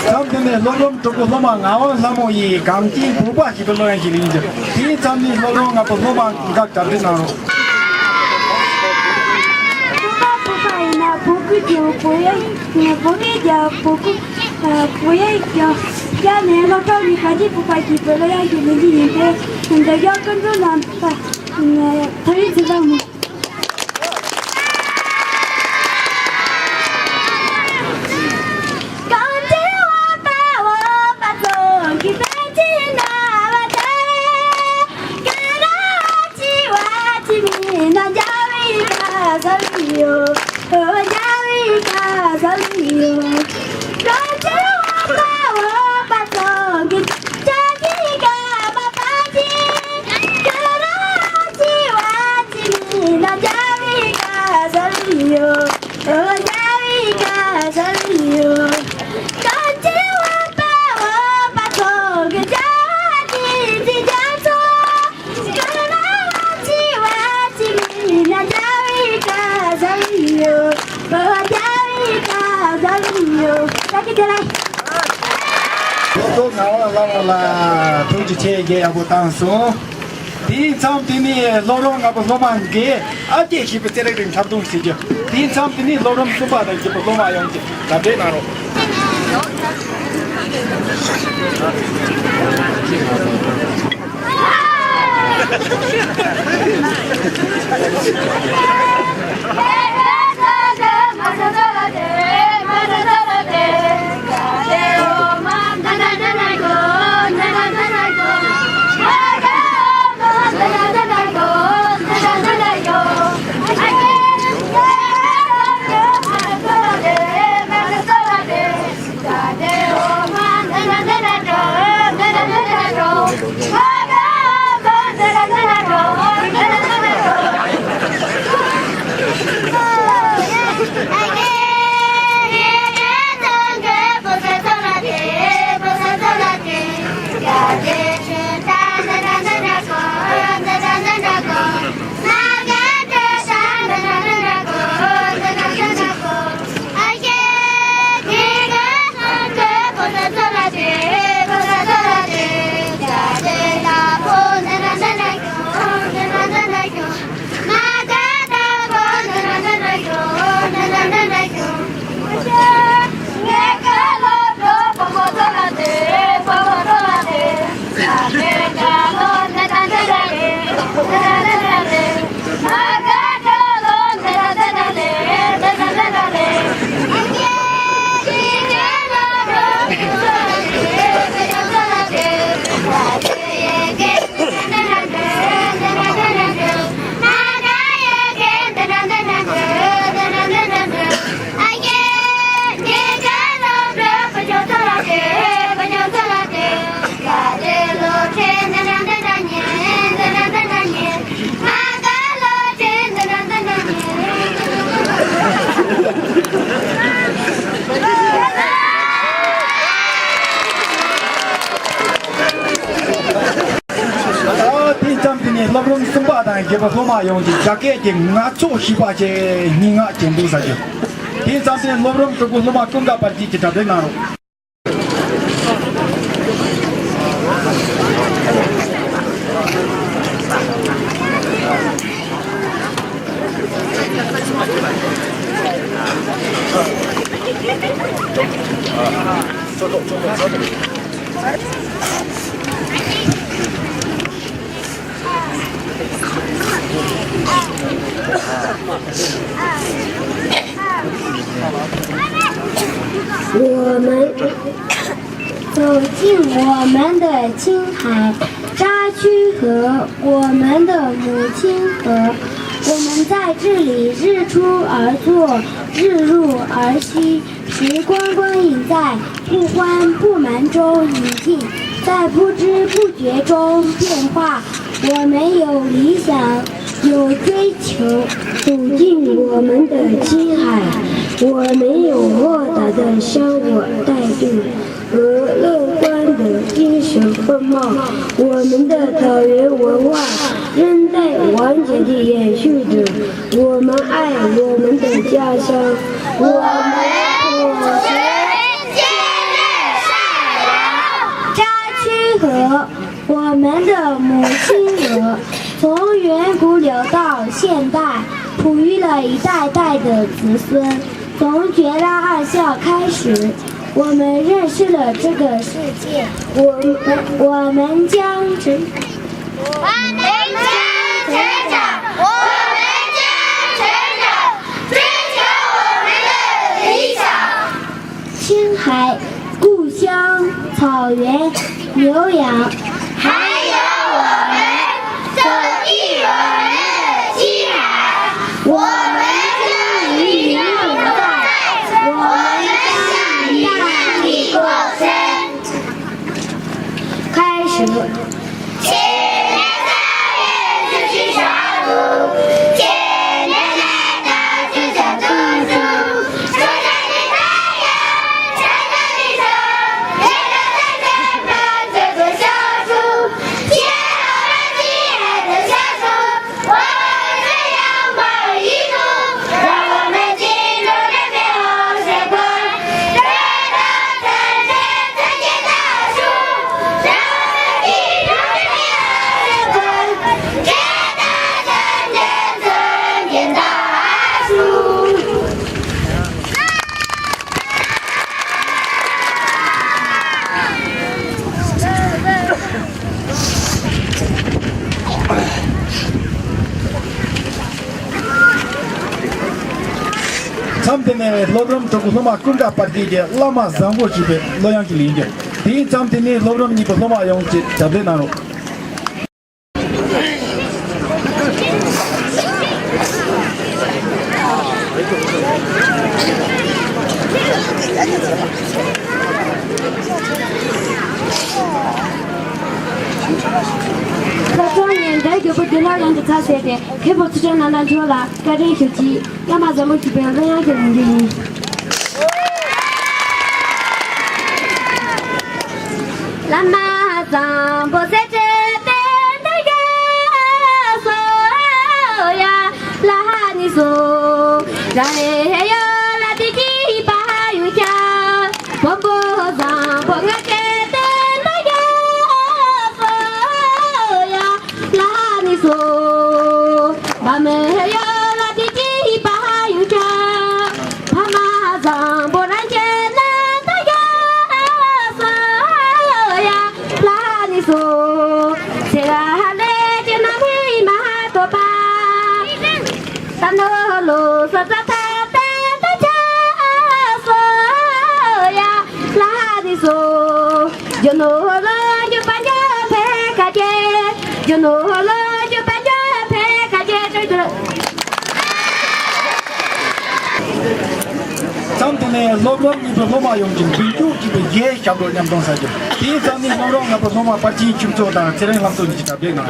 咱们的老龙中国老马俺那么一钢筋不把几个老人去领着，第咱们老龙俺不老马你看咋的那了？不给叫不要，不给叫不要叫，家里老早你赶紧不把几个老人去领着，现在要跟着咱他一直让我。啦，都是这个也不当松。第三天呢，老龙啊不老忙给，啊这是不这个人差不多是就。第三天呢，老龙说话的就不老忙样子，咋这那了？老龙生把单，结果老马用的，加给的俺做西瓜这，你俺进步啥子？第三天老龙这个老马公家把地给咋的那了？我们走进我们的青海沙区河，我们的母亲河。我们在这里日出而作，日入而息，时光光影在不欢不满中已尽，在不知不觉中变化。我们有理想，有追求，走进我们的青海，我们有豁达的生活态度和乐观的精神风貌，我们的草原文化仍在完全地延续着。我们爱我们的家乡，我们普贤健。们的母亲河从远古流到现代，哺育了一代代的子孙。从绝拉二校开始，我们认识了这个世界。我们将成长，追求我们的理想。青海、故乡、草原、牛羊，还有我们走进我们的青海，我们将与您同在，我们将与大地共生。开始。7年3月自去上路，7年来到自强读书，手上的太阳，山上的树，天上的天空，这座小树，天好让亲爱的小树，我们这样把一路，让我们进入这美好时光，让它参见大树，让我们进入这美好时光，见大树。참되네 로브럼 도구로마 꿈가 빠지게 라마 zambo 집에 로양기 리게 디 참되네 로브럼 니고 로마 용지 잡대나로就不对了，人家才说的，开不出这难难做了，改成手机，要么咱们这边人家给人家。那么咱不在这边的呀，说呀，拉你说，让人呀拉的几把油钱，我不咱不我这。我们要拉的几把油钱，怕马上不然见难的呀，说呀，拉你说，谁来就那没马多吧，咱那路上在他的家，说呀，拉你说，就努了就把家陪开街，就努了。참되네 로브럼 니고 로마 용지 비주 집에 예 잡로 냠동 사죠 디 참니 로브럼 나고 로마 빠지 춤초다 제랑 람도 니 집에 베나